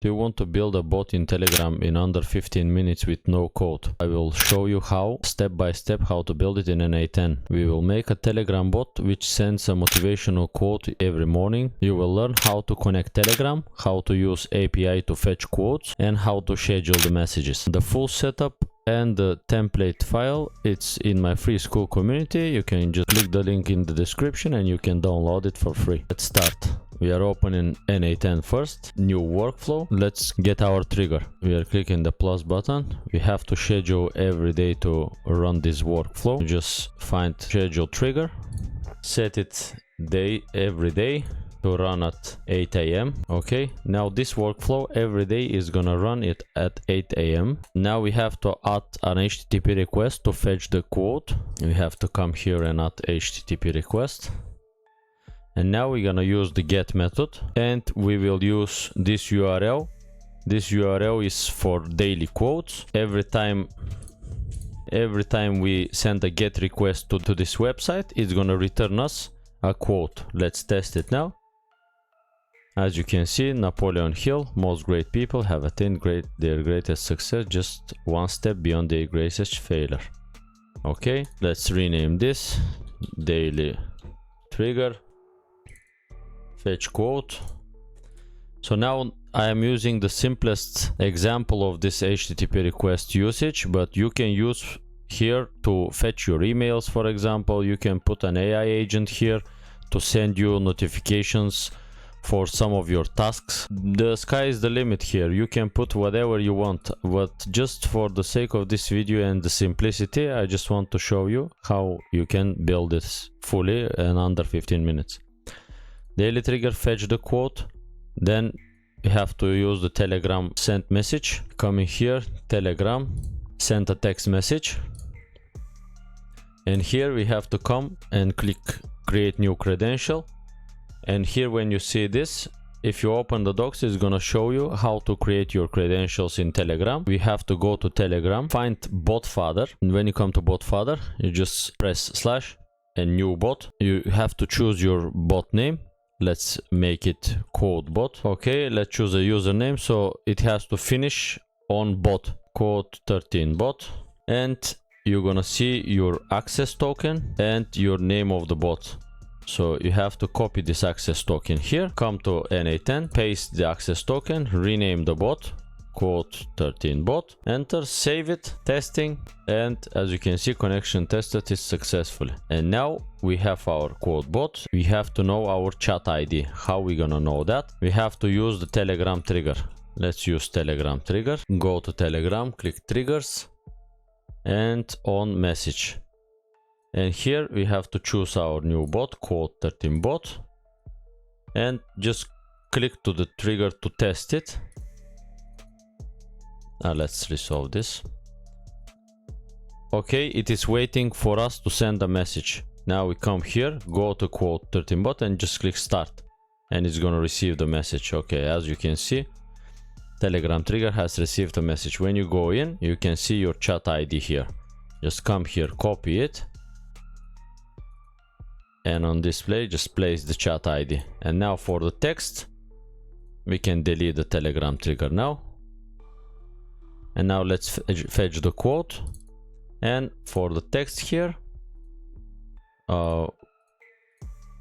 Do you want to build a bot in Telegram in under 15 minutes with no code? I will show you how, step by step, how to build it in n8n. We will make a Telegram bot which sends a motivational quote every morning. You will learn how to connect Telegram, how to use API to fetch quotes, and how to schedule the messages. The full setup and the template file, it's in my free school community. You can just click the link in the description and you can download it for free. Let's start. We are opening n8n first, new workflow. Let's get our trigger. We are clicking the plus button. We have to schedule every day to run this workflow. Just find schedule trigger, set it every day to run at 8 AM. Okay, now this workflow every day is gonna run it at 8 AM. Now we have to add an HTTP request to fetch the quote. We have to come here and add HTTP request. And now we're gonna use the get method and we will use this URL. This URL is for daily quotes. Every time we send a get request to this website, it's gonna return us a quote. Let's test it now. As you can see, Napoleon Hill, most great people have attained their greatest success just one step beyond their greatest failure. Okay, let's rename this daily trigger. Fetch quote. So now I am using the simplest example of this HTTP request usage, but you can use here to fetch your emails. For example, you can put an AI agent here to send you notifications for some of your tasks. The sky is the limit here. You can put whatever you want, but just for the sake of this video and the simplicity, I just want to show you how you can build this fully in under 15 minutes. Daily trigger, fetch the quote. Then you have to use the Telegram send message. Come in here, Telegram, send a text message. And here we have to come and click create new credential. And here when you see this, if you open the docs, it's gonna show you how to create your credentials in Telegram. We have to go to Telegram, find BotFather. And when you come to BotFather, you just press / and new bot. You have to choose your bot name. Let's make it quote bot. Okay, let's choose a username. So it has to finish on bot, quote 13 bot. And you're gonna see your access token and your name of the bot. So you have to copy this access token here, come to n8n, paste the access token, rename the bot, quote 13 bot, enter, save it, testing, and as you can see, connection tested is successfully. And now we have our quote bot. We have to know our chat ID. How we gonna know that? We have to use the Telegram trigger. Let's use Telegram trigger. Go to Telegram, click triggers, and on message. And here we have to choose our new bot, quote 13 bot, and just click to the trigger to test it. Now let's resolve this. Okay, it is waiting for us to send a message. Now we come here, go to quote 13 bot and just click start. And it's gonna receive the message. Okay, as you can see, Telegram trigger has received a message. When you go in, you can see your chat ID here. Just come here, copy it. And on display, just place the chat ID. And now for the text, we can delete the Telegram trigger now. And now let's fetch the quote. And for the text here,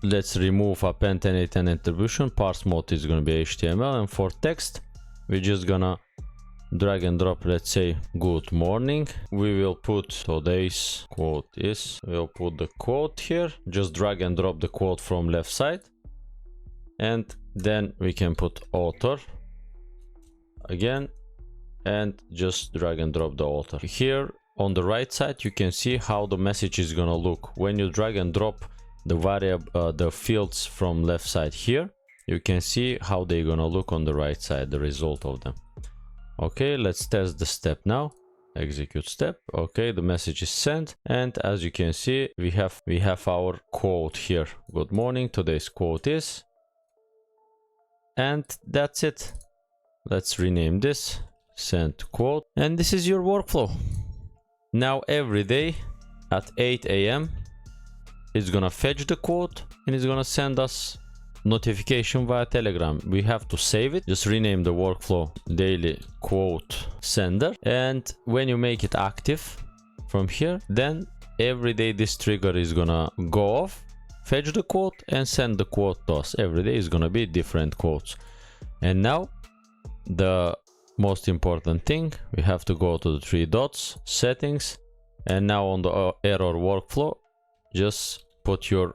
let's remove append n8n attribution. Parse mode is going to be HTML. And for text, we're just gonna drag and drop, let's say good morning. We will put today's quote is, we'll put the quote here, just drag and drop the quote from left side. And then we can put author again and just drag and drop the author. Here on the right side, you can see how the message is gonna look. When you drag and drop the variable, the fields from left side here, you can see how they're gonna look on the right side, the result of them. Okay, let's test the step now. Execute step. Okay, the message is sent, and as you can see, we have our quote here. Good morning, today's quote is, and that's it. Let's rename this, send quote, and this is your workflow. Now every day at 8 AM, it's gonna fetch the quote and it's gonna send us notification via Telegram. We have to save it. Just rename the workflow daily quote sender. And when you make it active from here, then every day this trigger is gonna go off, fetch the quote and send the quote to us. Every day is gonna be different quotes. And now the most important thing, we have to go to the 3 dots, settings, and now on the error workflow, just put your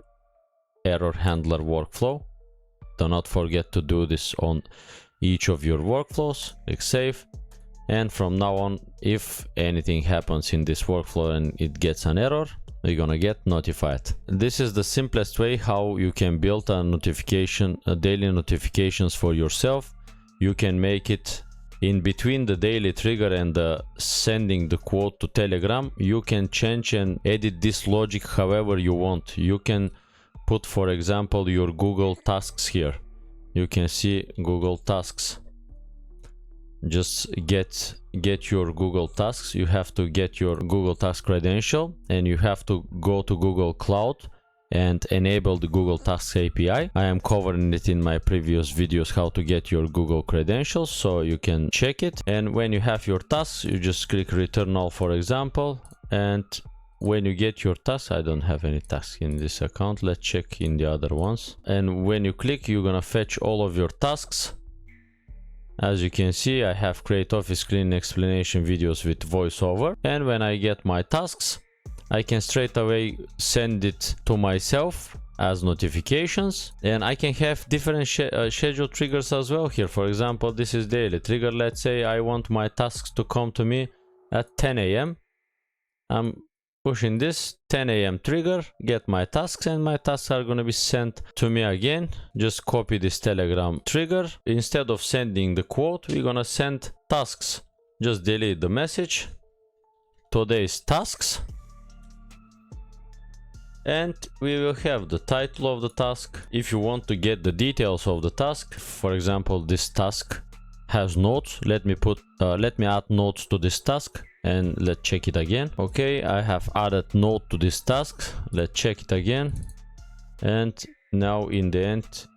error handler workflow. Do not forget to do this on each of your workflows. Click save. And from now on, if anything happens in this workflow and it gets an error, you're gonna get notified. This is the simplest way how you can build a daily notifications for yourself. You can make it in between the daily trigger and the sending the quote to Telegram. You can change and edit this logic however you want. You can put, for example, your Google tasks here. You can see Google tasks. Just get your Google tasks. You have to get your Google task credential and you have to go to Google Cloud and enable the Google Tasks API. I am covering it in my previous videos how to get your Google credentials, so you can check it. And when you have your tasks, you just click return all, for example. And when you get your tasks, I don't have any tasks in this account. Let's check in the other ones. And when you click, you're gonna fetch all of your tasks. As you can see, I have create office clean explanation videos with voiceover. And when I get my tasks, I can straight away send it to myself as notifications. And I can have different schedule triggers as well here. For example, this is daily trigger. Let's say I want my tasks to come to me at 10 a.m. I'm pushing this 10 a.m. trigger, get my tasks, and my tasks are going to be sent to me again. Just copy this Telegram trigger. Instead of sending the quote, we're going to send tasks. Just delete the message. Today's tasks. And we will have the title of the task. If you want to get the details of the task, for example, this task has notes. Let me add notes to this task. And let's check it again. Okay, I have added note to this task. Let's check it again. And now in the end,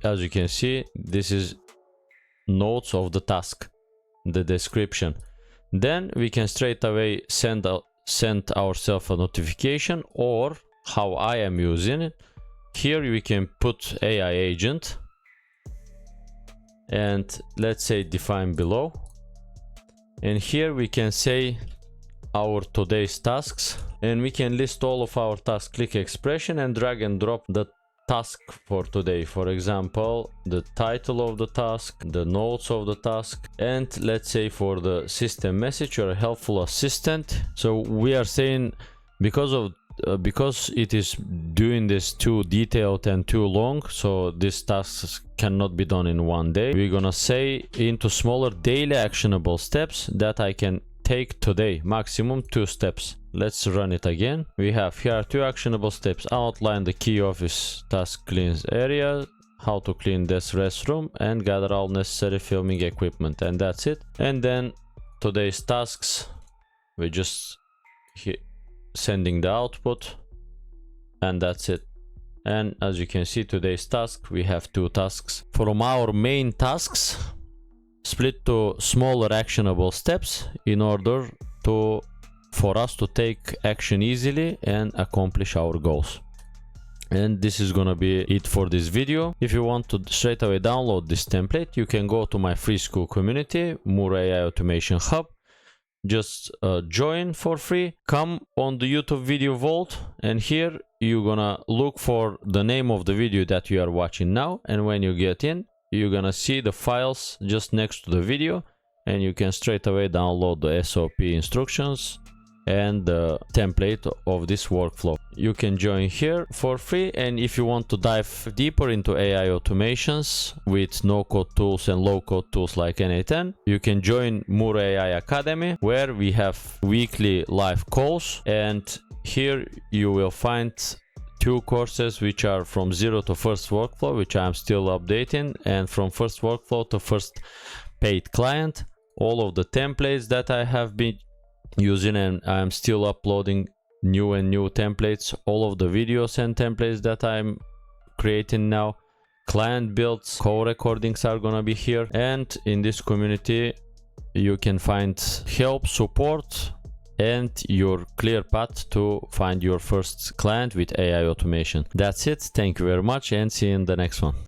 as you can see, this is notes of the task, the description. Then we can straight away send ourselves a notification, or how I am using it. Here we can put AI agent. And let's say define below. And here we can say our today's tasks, and we can list all of our tasks. Click expression and drag and drop the task for today. For example, the title of the task, the notes of the task, and let's say for the system message or a helpful assistant. So we are saying because it is doing this too detailed and too long, so these tasks cannot be done in one day. We're gonna say into smaller daily actionable steps that I can take today, maximum 2 steps. Let's run it again. We have here 2 actionable steps: outline the key office task cleans area, how to clean this restroom, and gather all necessary filming equipment, and that's it. And then today's tasks, we just sending the output, and that's it. And as you can see, today's task, we have 2 tasks. From our main tasks, split to smaller actionable steps in order for us to take action easily and accomplish our goals. And this is gonna be it for this video. If you want to straight away download this template, you can go to my free school community, Mura AI Automation Hub. Just join for free, come on the YouTube video vault, and here you're gonna look for the name of the video that you are watching now. And when you get in, you're gonna see the files just next to the video, and you can straight away download the SOP instructions and the template of this workflow. You can join here for free, and if you want to dive deeper into AI automations with no-code tools and low-code tools like n8n, you can join Mura AI Academy, where we have weekly live calls, and here you will find 2 courses which are from 0 to first workflow, which I'm still updating, and from first workflow to first paid client. All of the templates that I have been using, and I'm still uploading new templates, all of the videos and templates that I'm creating now. Client builds, co-recordings are gonna be here, and in this community you can find help, support, and your clear path to find your first client with AI automation. That's it. Thank you very much, and see you in the next one.